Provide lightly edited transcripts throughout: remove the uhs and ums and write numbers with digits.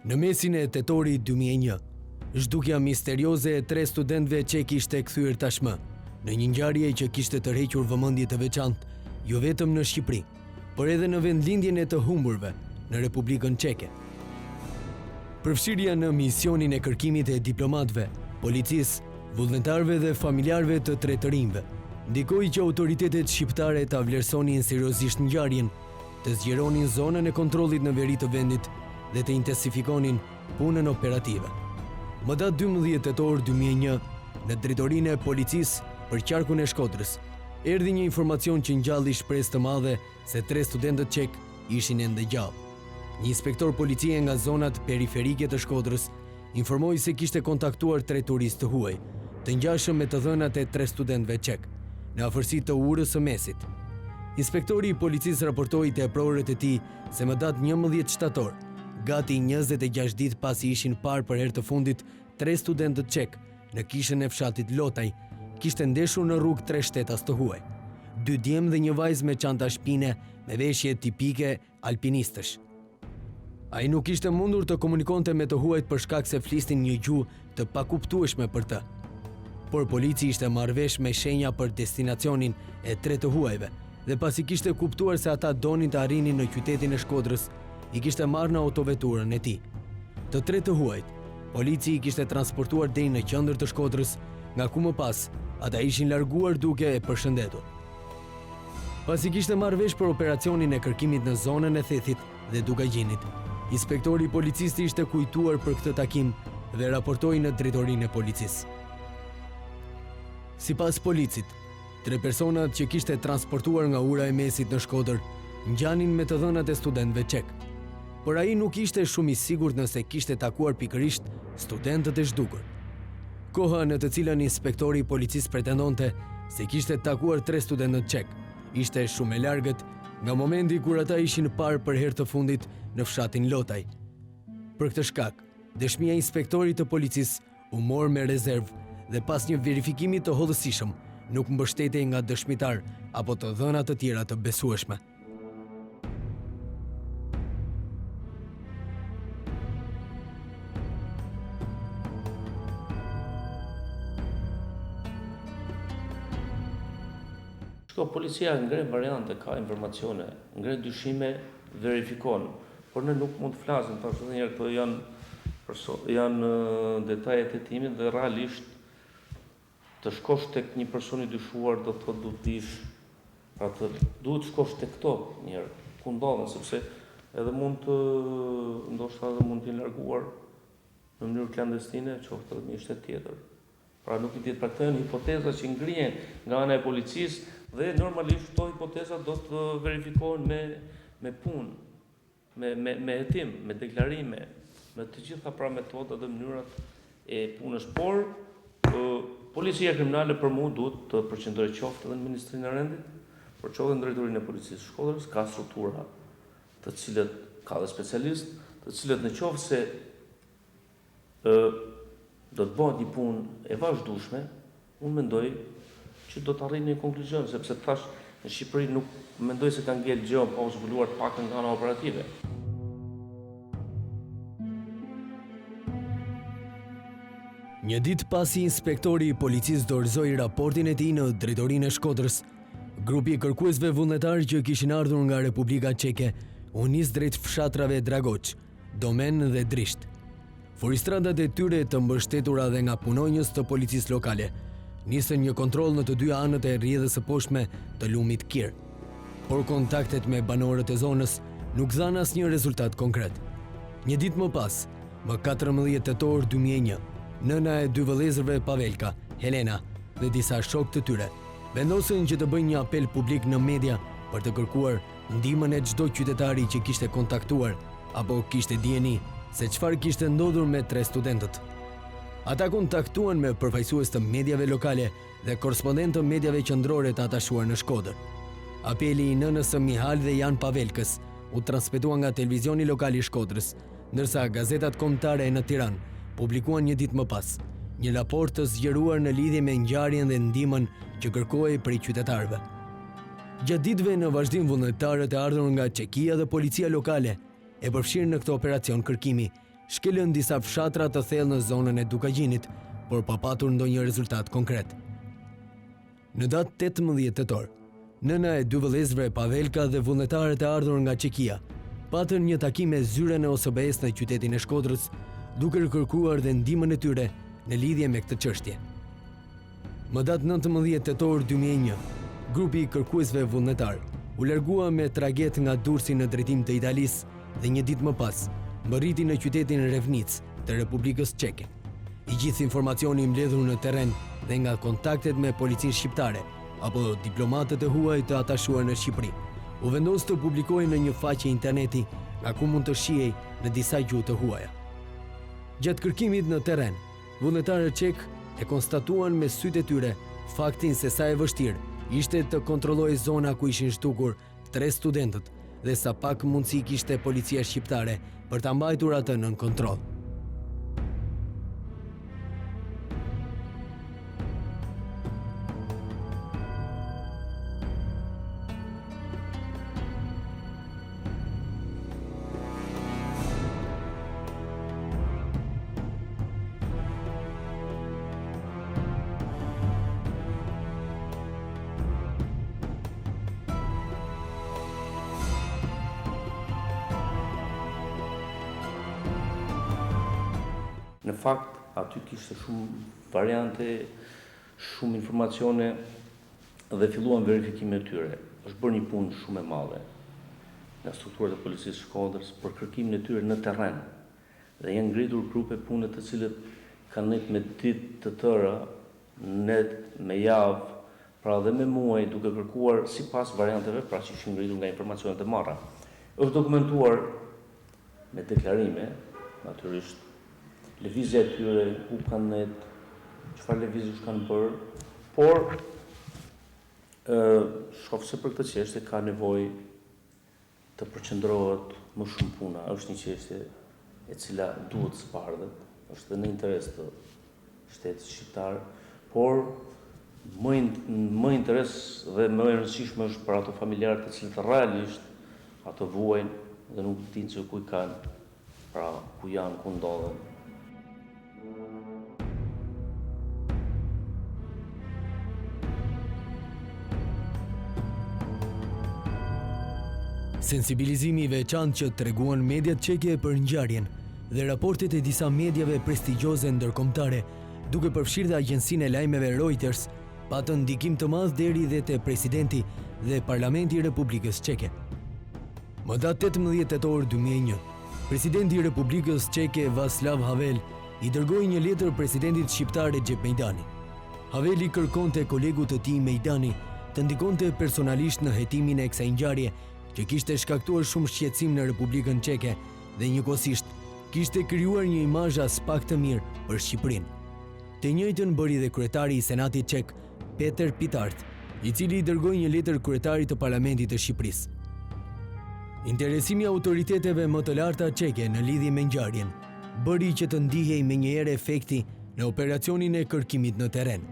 Në mesin e tetorit 2001, zhdukja misterioze e 3 studentëve çek ishte kthyer tashmë në një ngjarje që kishte tërhequr vëmendje të veçantë jo vetëm në Shqipëri, por edhe në vendlindjen e të humburve në Republikën Çeke. Përfshirja në misionin e kërkimit e diplomatëve, policisë, vullnetarëve dhe familjarëve të 3 të rinjve ndikoi që autoritetet shqiptare ta vlerësonin seriozisht ngjarjen, të zgjeronin zonën e kontrollit në veri të vendit dhe të intensifikonin punën operative. Më datë 12 tetor 2001, në drejtorinë e policisë për qarkun e Shkodrës, erdhi një informacion që ngjalli shpresë të madhe se 3 studentët çek ishin ende gjallë. Një inspektor policie nga zonat periferike të Shkodrës informoi se kishte kontaktuar 3 turistë të huaj, të ngjashëm me të dhënat e 3 studentëve çek, në afërsi të urës së mesit. Inspektori i policisë raportoi te prorët e tij se më datë 11 shtator, gati 26 ditë pasi ishin parë për herë të fundit 3 studentët çek në kishën e fshatit Lotaj, kishte ndeshur në rrugë 3 shtetas të huaj, 2 djemë dhe një vajzë me çanta shpine me veshje tipike alpinistësh. Ai nuk ishte mundur të komunikonte me të huajt për shkak se flisnin një gjuhë të pakuptueshme për të. Por polici ishte marrë vesh me shenja për destinacionin e 3 të huajve dhe pasi kishte kuptuar se ata donin të arrinin në qytetin e Shkodrës, i kishte marrë në autoveturën e tij. Të 3 të huajt, polici i kishte transportuar deri në qendër të Shkodrës, nga ku më pas ata ishin larguar duke e përshëndetur. Pasi kishte marrë vesh për operacionin e kërkimit në zonën e Thethit dhe Dugagjinit, inspektori i policisë ishte kujtuar për këtë takim dhe raportoi në drejtorinë e policisë. Sipas policit, 3 personat që kishte transportuar nga ura e mesit në Shkodër ngjanin me të dhënat e studentëve çek, por ai nuk ishte shumë i sigurt nëse kishte takuar pikërisht studentët e zhdukur. Koha në të cilën inspektori i policisë pretendonte se kishte takuar 3 studentët çek ishte shumë e largët nga momenti kur ata ishin parë për herë të fundit në fshatin Lotaj. Për këtë shkak, dëshmia e inspektorit të policisë u mor me rezervë dhe pas një verifikimi të hollësishëm nuk mbështetej nga dëshmitar apo të dhëna të tjera të besueshme. Policia ngre variante, ka informacione, ngre dyshime, verifikon, por ne nuk mund të flasim, tash edhe njerë këto janë detajet e timit dhe realisht të shkosh tek një person i dyshuar do të thotë duhet dish, pra të duhet shkosh tek këto njerë, ku ndodhen, sepse edhe ndoshta edhe mund të jenë larguar në mënyrë klandestine, qoftë edhe një shtet tjetër. Pra nuk i ditë, pra këto janë hipoteza që ngrihen nga ana e policisë dhe normalisht këto hipoteza do të verifikohen me punë, me hetim, me deklarime, me të gjitha pra metodat dhe mënyrat e punës. Por policia kriminale për mua duhet të përqendrohet qoftë edhe në Ministrinë e Rendit, por qoftë edhe në drejtorinë e policisë Shkodrës, ka struktura të cilët ka dhe specialistë, të cilët në qoftë se do të bëhet një punë e vazhdueshme, unë mendoj që do të arrijë një konkluzion, sepse tash në Shqipëri nuk mendoj se ka ngel gjë pa u zbuluar pak nga ana operative. Një ditë pasi inspektori i policisë dorëzoi raportin e tij në drejtorinë e Shkodrës, grupi i kërkuesve vullnetar që kishin ardhur nga Republika Çeke u nis drejt fshatrave Dragoç, Domen dhe Drisht. Furistradat e tyre të mbështetura dhe nga punonjës të policisë lokale nisën një kontroll në të 2 anët e rrjedhës së poshtme të lumit Kir. Por kontaktet me banorët e zonës nuk dhanë asnjë rezultat konkret. Një ditë më pas, më 14 tetor 2001, nëna e 2 vëllezërve Pavelka, Helena dhe disa shokë të tyre vendosën që të bëjnë një apel publik në media për të kërkuar ndihmën e çdo qytetari që kishte kontaktuar apo kishte dijeni se çfarë kishte ndodhur me 3 studentët. Ata kontaktuan me përfaqësues të mediave lokale dhe korrespondentë të mediave qendrore të atachuar në Shkodër. Apeli i nënës së Mihal dhe Jan Pavelkës u transmetua nga televizioni lokal i Shkodrës, ndërsa gazetat kombëtare në Tiranë publikuan një ditë më pas një raport të zgjeruar në lidhje me ngjarjen dhe ndihmën që kërkohej prej qytetarëve. Gjatë ditëve në vazhdim vullnetarët e ardhur nga Çekia dhe policia lokale e përfshirë në këtë operacion kërkimi shkelën disa fshatra të thellë në zonën e Dukagjinit, por pa patur ndonjë rezultat konkret. Në datë 18 tetor, nëna e dy vëllezërve Pavelka dhe vullnetarët e ardhur nga Çekia patën një takim me zyren e OSBE-s në qytetin e Shkodrës, duke kërkuar dhe ndihmën e tyre në lidhje me këtë çështje. Më datë 19 tetor 2001, grupi i kërkuesve vullnetar u largua me traget nga Durrësi në drejtim të Italisë dhe një ditë më pas mbërriti në qytetin Revnic të Republikës Çeke. I gjithë informacioni i mbledhur në terren dhe nga kontaktet me policinë shqiptare apo diplomatët e huaj të atashuar në Shqipëri, u vendos të publikojë në një faqe interneti nga ku mund të shihej në disa gjuhë të huaja. Gjatë kërkimit në terren, vullnetarët çek e konstatuan me sytë e tyre faktin se sa e vështirë ishte të kontrollojë zona ku ishin shtukur 3 studentët dhe sa pak mundësi kishte policia shqiptare për ta mbajtur atë nën kontroll. Në fakt, aty kishte shumë variante, shumë informacione dhe filluan verifikimet e tyre. Është bërë një punë shumë e madhe nga strukturat e policisë Shkodrës për kërkimin e tyre në terren. Dhe janë ngritur grupe pune të cilët kanë nejtë me ditë të tëra, net me javë, pra dhe me muaj, duke kërkuar sipas varianteve, pra që ishin ngritur nga informacionet e marra. Është dokumentuar me deklarime, natyrisht, lëvizja e tyre, ku kanë net, çfarë lëvizje kanë bërë, por shoh se për këtë çështje ka nevojë të përqendrohet më shumë puna. Është një çështje e cila duhet zbardhet, është dhe në interes të shtetit shqiptar, por më interes dhe më e rëndësishme është për ato familjarë të cilët realisht ato vuajnë dhe nuk dinë se ku i kanë, pra ku janë, ku ndodhen. Sensibilizimi i veçantë që treguan mediat çeke për ngjarjen dhe raportet e disa mediave prestigjioze ndërkombëtare, duke përfshirë dhe agjencinë e lajmeve Reuters, patën ndikim të madh deri dhe te presidenti dhe Parlamenti i Republikës Çeke. Më datë 18 tetor 2001, presidenti i Republikës Çeke Václav Havel i dërgoi një letër presidentit shqiptar Recep Mejdani. Haveli kërkonte kolegut të tij Mejdani të ndikonte personalisht në hetimin e kësaj ngjarje që kishte shkaktuar shumë shqetësim në Republikën Çeke dhe njëkohësisht kishte krijuar një imazh as pak të mirë për Shqipërinë. Të njëjtën bëri dhe kryetari i Senatit Çek, Peter Pitart, i cili i dërgoi një letër kryetarit të Parlamentit të Shqipërisë. Interesimi i autoriteteve më të larta çeke në lidhje me ngjarjen bëri që të ndihej menjëherë efekti në operacionin e kërkimit në terren.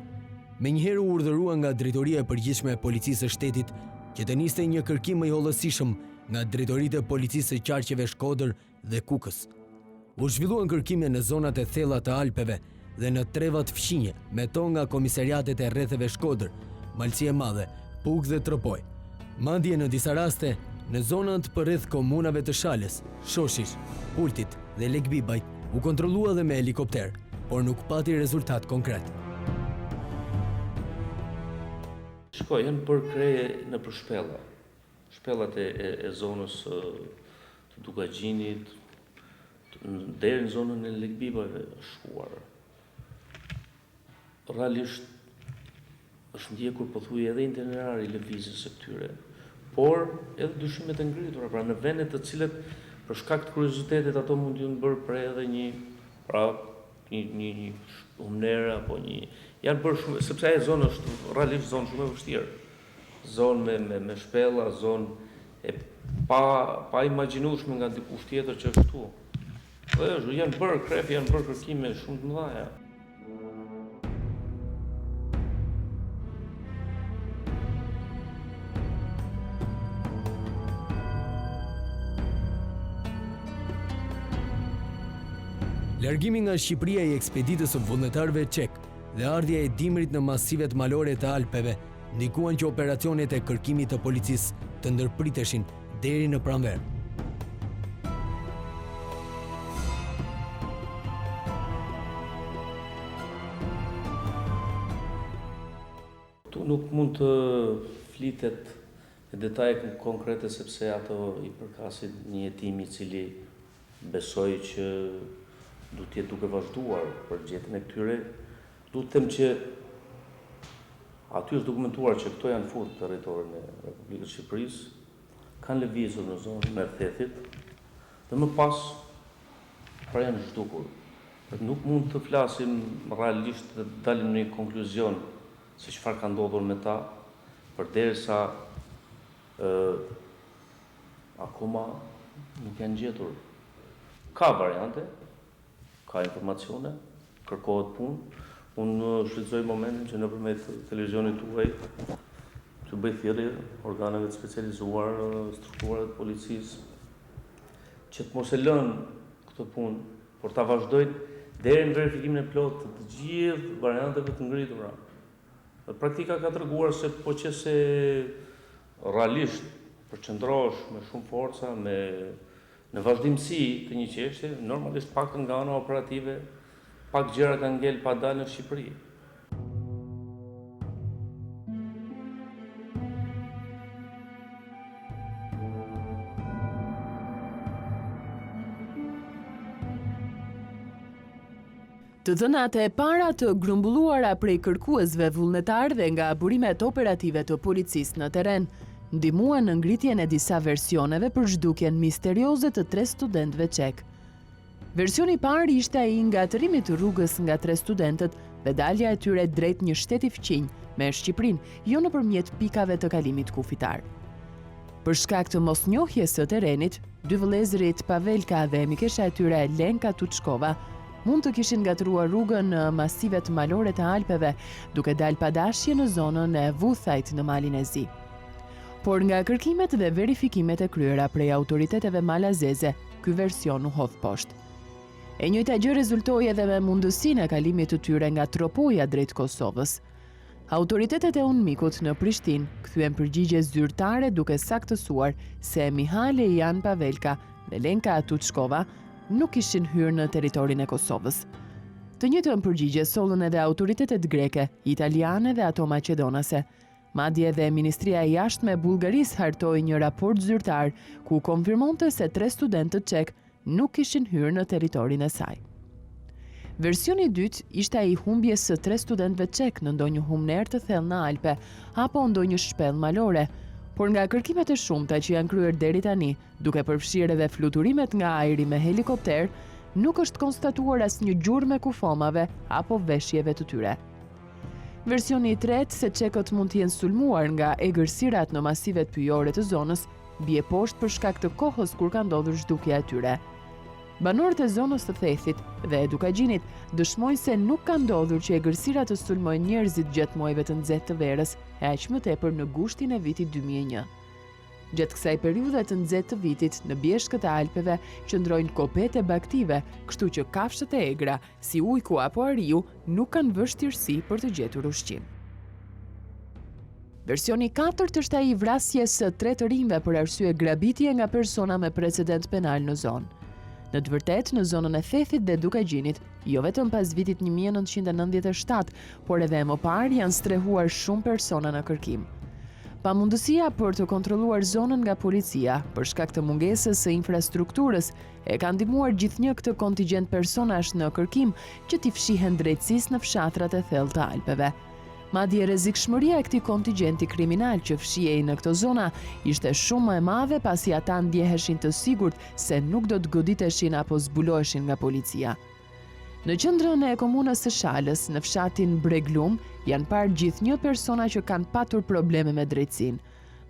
Menjëherë u urdhërua nga Drejtoria e Përgjithshme e Policisë së Shtetit që të niste një kërkim më i hollësishëm nga drejtoritë e policisë së qarqeve Shkodër dhe Kukës. U zhvilluan kërkime në zonat e thella të Alpeve dhe në trevat fqinje me to nga komisariatet e rretheve Shkodër, Malësi e Madhe, Puk dhe Tropoj. Madje në disa raste në zonat përreth komunave të Shalës, Shoshish, Pultit dhe Lekbibajt u kontrollua dhe me helikopter, por nuk pati rezultat konkret. Shkoj, janë bërë kreje në për shpella. Shpellat e zonës të Dukagjinit, deri në zonën e Lekbibajve shkuar. Realisht është ndjekur pothuaj edhe itinerari i lëvizjes së këtyre, por edhe dyshimet e ngritura, pra në vende të cilet për shkak të kuriozitetit ato mund të bërë për edhe një humnere apo një janë bërë shumë, sepse ajo zonë është realisht zonë shumë e vështirë. Zonë me shpella, zonë e pa imagjinueshme nga dikush tjetër që është këtu. Dhe janë bërë krepe, janë bërë kërkime shumë të mëdha. Largimi nga Shqipëria i ekspeditës së vullnetarëve çek dhe ardhja e dimrit në masivet malore të Alpeve ndikuan që operacionet e kërkimit të policisë të ndërpriteshin deri në pranverë. Tu nuk mund të flitet e detaje konkrete sepse ato i përkasin një jetimi i cili besoj që du t'jetë duke vazhduar për gjetjen e këtyre. Du të them që aty është dokumentuar që këto janë futur në territorin e Republikës Shqipërisë, kanë lëvizur në zonën e Rthethit dhe më pas pra janë zhdukur. Nuk mund të flasim realisht dhe dalim në një konkluzion se çfarë ka ndodhur me ta, përderisa akoma nuk janë gjetur. Ka variante, ka informacione, kërkohet punë. Unë shfrytëzoj momentin që nëpërmjet televizionit tuaj të bëj thirrje organeve të specializuar, strukturave të policisë, që të mos e lënë këtë punë, por ta vazhdojnë deri në verifikimin e plotë të gjithë varianteve të ngritura. Praktika ka treguar se po qëse realisht përqendrohesh me shumë forca, në vazhdimsi të një çështje, normalisht pak nga ana operative, pak gjëra kanë ngel pa dalë në Shqipëri. Të dhënat e para të grumbulluara prej kërkuesve vullnetar dhe nga burimet operative të policisë në terren, ndihmuan në ngritjen e disa versioneve për zhdukjen misterioze të 3 studentëve çek. Versioni i parë ishte ai ngatërimi të rrugës nga 3 studentët dhe dalja e tyre drejt një shteti fqinj me Shqipërinë, jo nëpërmjet pikave të kalimit kufitar. Për shkak të mosnjohjes së terrenit, 2 vëllezërit Pavelka dhe mikesha e tyre Lenka Tuçkova mund të kishin ngatruar rrugën në masivet malore të Alpeve, duke dalë pa dashje në zonën e Vuthajt në Malin e Zi. Por nga kërkimet dhe verifikimet e kryera prej autoriteteve malazeze, ky version u hodh poshtë. E njëjta gjë rezultoi edhe me mundësinë e kalimit të tyre nga Tropoja drejt Kosovës. Autoritetet e UNMIK-ut në Prishtinë kthyen përgjigje zyrtare duke saktësuar se Mihale Jan Pavelka dhe Lenka Tuçkova nuk ishin hyrë në territorin e Kosovës. Të njëjtën përgjigje sollën edhe autoritetet greke, italiane dhe ato maqedonase. Madje edhe Ministria e Jashtme e Bullgarisë hartoi një raport zyrtar ku konfirmonte se 3 studentët çek nuk ishin hyrë në territorin e saj. Versioni i dytë ishte ai humbjes së 3 studentëve çek në ndonjë humner të thellë në Alpe apo ndonjë shpellë malore. Por nga kërkimet e shumta që janë kryer deri tani, duke përfshirë edhe fluturimet nga ajri me helikopter, nuk është konstatuar asnjë gjurmë kufomave apo veshjeve të tyre. Versioni i tretë, se çekët mund të jenë sulmuar nga egërsirat në masivet pyjore të zonës, bie poshtë për shkak të kohës kur ka ndodhur zhdukja e tyre. Banorët e zonës të Thethit dhe Edukagjinit dëshmojnë se nuk ka ndodhur që egërsirat të sulmojnë njerëzit gjatë muajve të nxehtë të verës, e aq më tepër në gushtin e vitit 2001. Gjatë kësaj periudhe të nxehtë të vitit, në bjeshkët e Alpeve qëndrojnë kopete baktive, kështu që kafshët e egra, si ujku apo ariu, nuk kanë vështirësi për të gjetur ushqim. Versioni 4 është ai i vrasjes së 3 të rinjve për arsye grabitje nga persona me precedent penal në zonë. Në të vërtetë, në zonën e Thethit dhe Edukagjinit, jo vetëm pas vitit 1997, por edhe më parë janë strehuar shumë persona në kërkim. Pamundësia për të kontrolluar zonën nga policia, për shkak të mungesës së infrastrukturës, e ka ndihmuar gjithnjë këtë kontingjent personash në kërkim që t'i fshihen drejtësisë në fshatrat e thellë të Alpeve. Madje rrezikshmëria e këtij kontingjenti kriminal që fshihej në këto zona ishte shumë më e madhe pasi ata ndjeheshin të sigurt se nuk do të goditeshin apo zbuloheshin nga policia. Në qendrën e komunës së Shalës, në fshatin Breglum, janë parë gjithnjë persona që kanë patur probleme me drejtësinë.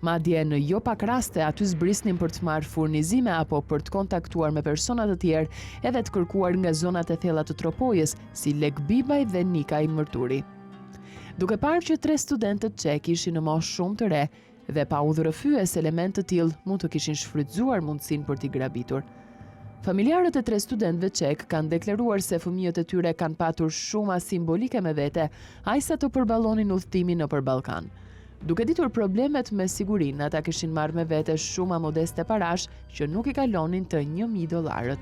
Madje në jo pak raste aty zbrisnin për të marrë furnizime apo për të kontaktuar me persona të tjerë edhe të kërkuar nga zonat e thella të Tropojës, si Lek Bibaj dhe Nikaj Mërturi. Duke parë që 3 studentët çek ishin në moshë shumë të re dhe pa udhërrëfyes, elementë të tillë mund të kishin shfrytzuar mundësinë për t'i grabitur. Familjarët e 3 studentëve çek kanë deklaruar se fëmijët e tyre kanë patur shuma simbolike me vete, ajsa të përballonin udhëtimin nëpër Ballkan. Duke ditur problemet me sigurinë, ata kishin marrë me vete shuma modeste parash që nuk i kalonin të $1.000.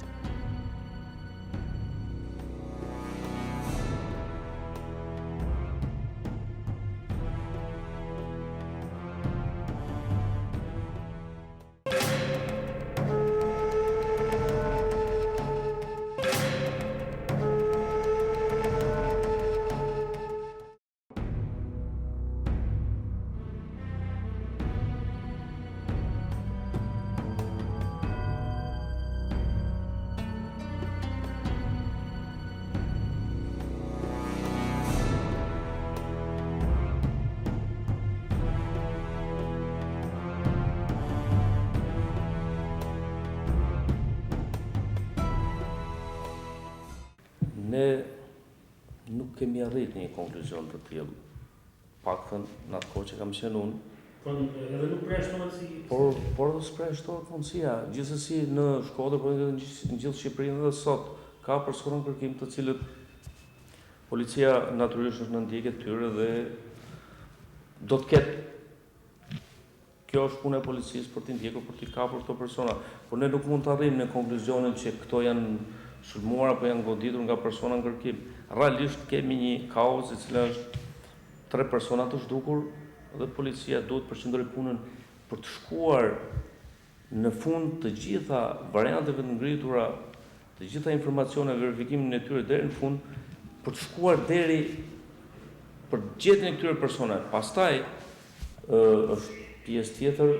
Ne nuk kemi arrit një konkluzion të tillë. Paktën në atë kohë që kam qenë unë. Edhe nuk preshtohet si... Por dhe s'preshtohet mundësia. Gjithsesi në Shkodër, por edhe në gjithë Shqipërinë dhe sot, ka persona në kërkim të cilët policia natyrisht është në ndjekje tyre dhe do të ketë. Kjo është puna e policisë për t'i ndjekur, për t'i kapur këto persona. Por ne nuk mund të arrijmë në konkluzionin që këto janë sulmuar apo janë goditur nga persona në kërkim. Realisht kemi një kauzë e cila është 3 persona të zhdukur dhe policia duhet përqendrojë punën për të shkuar në fund të gjitha varianteve të ngritura, të gjitha informacioneve, verifikimin e tyre deri në fund, për të shkuar deri për gjetjen e këtyre personave. Pastaj është pjesë tjetër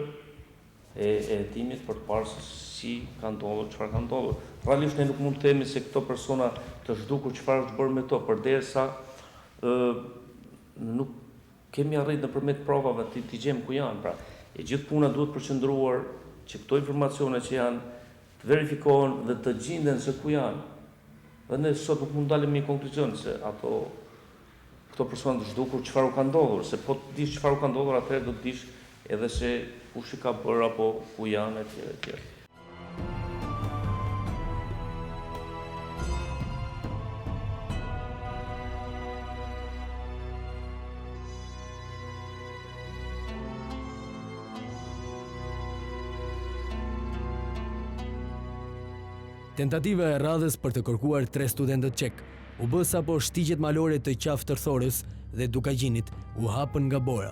e hetimit për të parë se si ka ndodhur, çfarë ka ndodhur. Realisht ne nuk mund të themi se këto persona të zhdukur çfarë është bërë me to, përderisa nuk kemi arritur nëpërmjet provave të gjejmë ku janë. Pra, e gjithë puna duhet përqendruar që këto informacione që janë të verifikohen dhe të gjenden se ku janë. Dhe ne sot nuk mund dalim me një konkluzion se këto persona të zhdukur çfarë u ka ndodhur, se po të dish çfarë u ka ndodhur, atëherë do të dish edhe se kush i ka bërë apo ku janë etj etj. Tentativa e radhës për të kërkuar 3 studentët çek u bë sapo shtigjet malore të qafë tërthorës dhe Dukagjinit u hapën nga bora.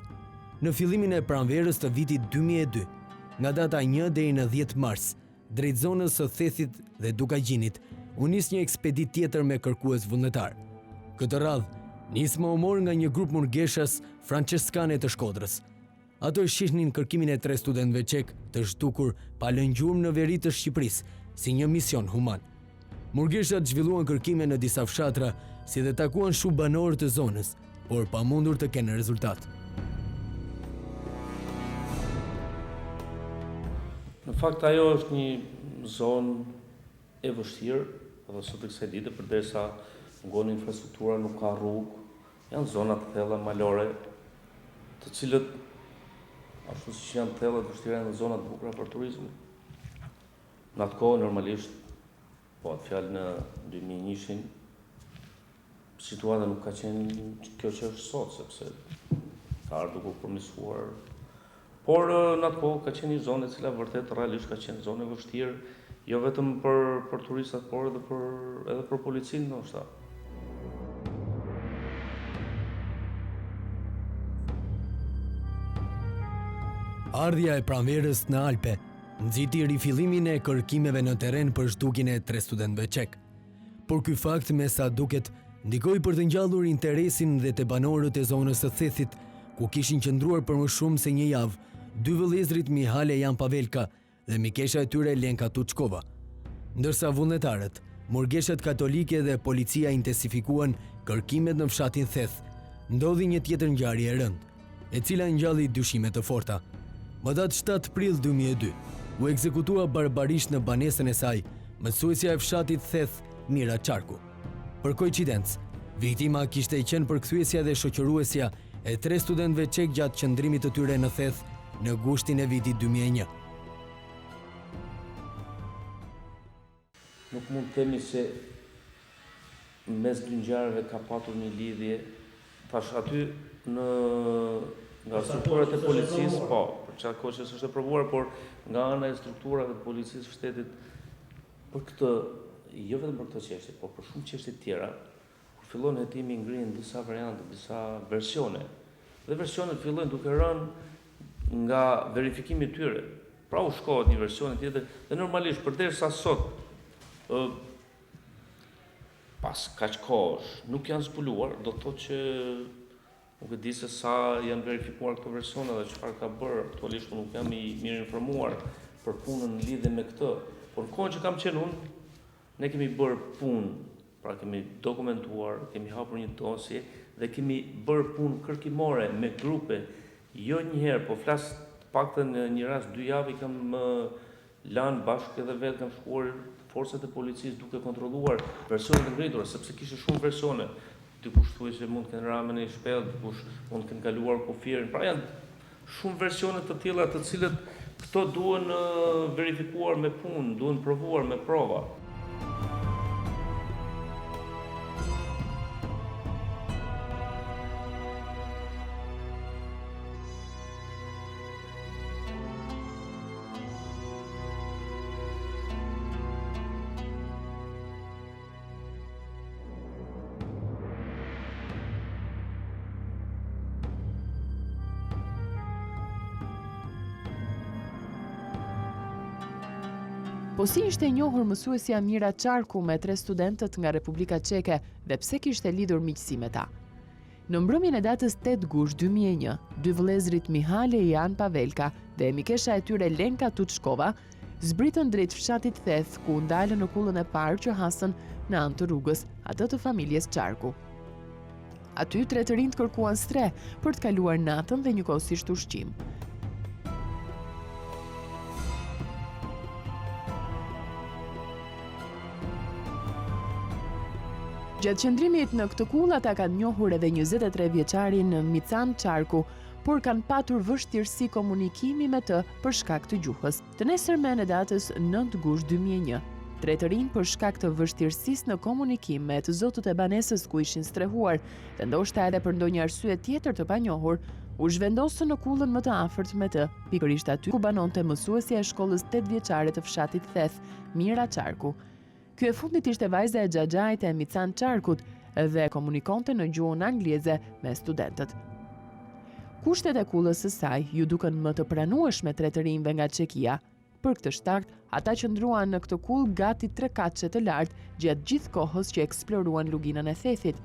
Në fillimin e pranverës të vitit 2002, nga data 1 deri në 10 mars, drejt zonës së Thethit dhe Dukagjinit, u nis një ekspedit tjetër me kërkues vullnetar. Këtë radhë nis më umor nga një grup murgeshas franceskane të Shkodrës. Ato shihnin kërkimin e 3 studentëve çek të zhdukur pa lënë gjurmë në veri të Shqipërisë si një mision human. Murgeshat zhvilluan kërkime në disa fshatra, si dhe takuan shumë banorë të zonës, por pa mundur të kenë rezultat. Në fakt ajo është një zonë e vështirë, edhe sot kësaj dite, përderisa ngon infrastruktura, nuk ka rrugë, janë zona të thella malore, të cilët ashtu siç janë thella të vështira në zona të bukura për turizmin. Në atë kohë normalisht, po atë fjalë në 2001-shin, situata nuk ka qenë kjo që është sot, sepse ka ardhur duke përmirësuar. Por në atë kohë ka qenë një zonë e cila vërtet realisht ka qenë zonë e vështirë, jo vetëm për turistat, por edhe për policinë ndoshta. Ardhja e pranverës në Alpe nxiti rifillimin e kërkimeve në terren për zhdukjen e 3 studentëve çek. Por ky fakt me sa duket ndikoi për të ngjallur interesin dhe te banorët e zonës së Thethit, ku kishin qëndruar për më shumë se një javë 2 vëllezrit Mihale Jan Pavelka dhe mikesha e tyre Lenka Tuçkova. Ndërsa vullnetarët, murgeshat katolike dhe policia intensifikuan kërkimet në fshatin Theth, ndodhi një tjetër ngjarje e rëndë, e cila ngjalli dyshime të forta. Më datë 7 prill 2002, u ekzekutua barbarisht në banesën e saj mësuesja e fshatit Theth Mira Çarku. Për koincidencë, viktima kishte qenë përkthyesja dhe shoqëruesja e 3 studentëve çek gjatë qëndrimit të tyre në Theth në gushtin e vitit 2001. mund të themi se mes dy ngjarjeve ka patur një lidhje, thash aty nga strukturat e policisë, po, për çka kohë që s'është e provuar, por nga ana e strukturave të policisë së shtetit për këtë, jo vetëm për këtë çështje, por për shumë çështje tjera, kur fillon hetimi ngrihen disa variante, disa versione. Dhe versionet fillojnë duke rënë nga verifikimi i tyre. Pra u shkohet një version tjetër dhe normalisht përderisa sot pas kaq kohësh nuk janë zbuluar, do të thotë që nuk e di se sa janë verifikuar këto versione dhe çfarë ka bërë. Aktualisht nuk jam i mirë informuar për punën në lidhje me këtë. Por në kohën që kam qenë unë, ne kemi bërë punë, pra kemi dokumentuar, kemi hapur një dosje dhe kemi bërë punë kërkimore me grupe, jo njëherë, po flas paktën në një rast 2 javë kam lanë bashkë edhe vetë kam shkuar forcat e policisë duke kontrolluar versionet e ngritura, sepse kishte shumë versione. Dikush thuaj se mund të kenë ramën e shpellë, dikush mund të kenë kaluar kufirin. Pra janë shumë versione të tilla të cilët këto duhen verifikuar me punë, duhen provuar me prova. Po si ishte e njohur mësuesja Mira Çarku me 3 studentët nga Republika Çeke dhe pse kishte lidhur miqësi me ta? Në mbrëmjen e datës 8 gusht 2001, 2 vëllezërit Mihale e Jan Pavelka dhe mikesha e tyre Lenka Tuçkova zbritën drejt fshatit Theth, ku ndalën në kullën e parë që hasën në anë të rrugës, atë të familjes Çarku. Aty 3 të rinjt kërkuan stre për të kaluar natën dhe njëkohësisht ushqim. Gjatë qëndrimit në këtë kull, ata kanë njohur edhe 23 vjeçarin Mican Çarku, por kanë patur vështirësi komunikimi me të për shkak të gjuhës. Të nesërmen e datës 9 gusht 2001, 3 të rinj për shkak të vështirësisë në komunikim me të zotët e banesës ku ishin strehuar, dhe ndoshta edhe për ndonjë arsye tjetër të panjohur, u zhvendosën në kullën më të afërt me të, pikërisht aty ku banonte mësuesja e shkollës 8 vjeçare të fshatit Theth, Mira Çarku. Ky e fundit ishte vajza e xhaxhait e Mican Çarkut dhe komunikonte në gjuhën angleze me studentët. Kushtet e kullës së saj ju duken më të pranueshme 3 të rinjve nga Çekia. Për këtë shkak, ata qëndruan në këtë kull gati 3 katëshe të lartë gjatë gjithë kohës që eksploruan luginën e Thethit.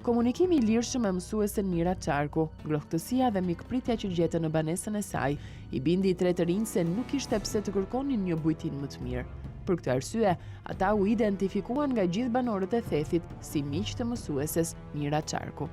Komunikimi i lirshëm me mësuesen Mira Çarku, ngrohtësia dhe mikpritja që gjetën në banesën e saj, i bindi 3 të rinj se nuk ishte pse të kërkonin një bujtin më të mirë. Për këtë arsye, ata u identifikuan nga gjithë banorët e Thethit si miq të mësueses Mira Çarku.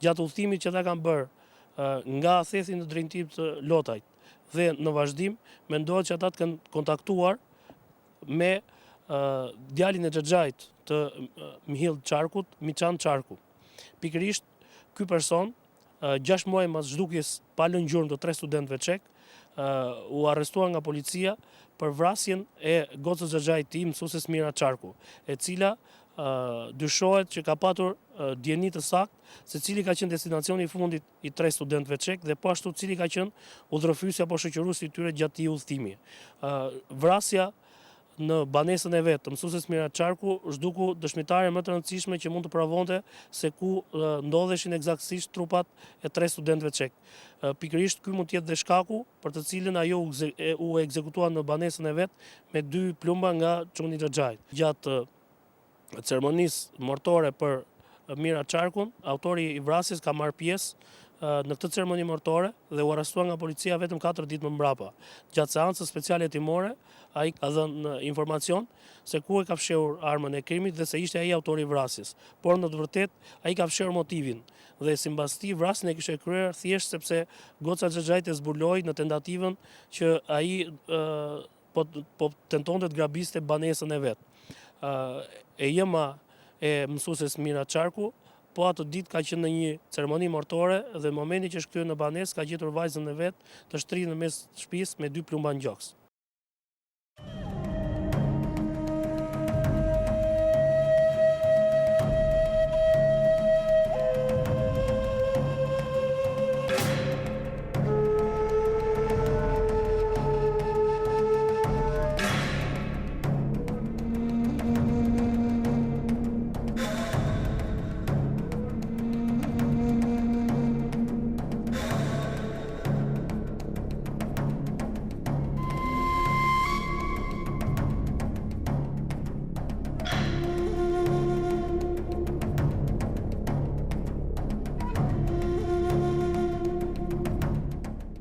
Gjatë udhëtimit që ata kanë bërë nga Thethi në drejtim të Lotajt dhe në vazhdim, mendohet që ata të kanë kontaktuar me djalin e xhaxhait të Mihill Çarkut, Mican Çarku. Pikërisht ky person 6 muaj pas zhdukjes pa lënë gjurmë të 3 studentëve çek, u arrestuar nga policia për vrasjen e gocës xhaxhait të tij, mësueses Mira Çarku, e cila dyshohet që ka patur dieni të saktë se cili ka qenë destinacioni i fundit i 3 studentëve çek dhe po ashtu cili ka qenë udhërofyesi apo shoqëruesi i tyre gjatë këtij udhëtimi. Vrasja në banesën e vet të mësueses Mira Çarku zhduku dëshmitare më të rëndësishme që mund të provonte se ku ndodheshin eksaktësisht trupat e 3 studentëve çek. Pikërisht ky mund të jetë dhe shkaku për të cilën ajo u ekzekutua në banesën e vet me 2 plumba nga çuni i xhaxhait. Gjatë ceremonisë mortore për Mira Çarkun, autori i vrasjes ka marrë pjesë në këtë ceremoni mortore dhe u arrestua nga policia vetëm 4 ditë më mbrapa. Gjatë seancës speciale hetimore, ai ka dhënë informacion se ku e ka fshehur armën e krimit dhe se ishte ai autori i vrasjes. Por në të vërtetë ai ka fshehur motivin dhe sipas tij vrasjen e kishte kryer thjesht sepse goca xhaxhait e zbuloi në tentativën që ai po tentonte të grabiste banesën e vet. E jema e mësueses Mira Çarku, po atë ditë ka qenë në një ceremoni martore dhe në momentin që është kthyer në banesë ka gjetur vajzën e vet të shtrinë në mes shtëpisë me 2 plumba ngjoks.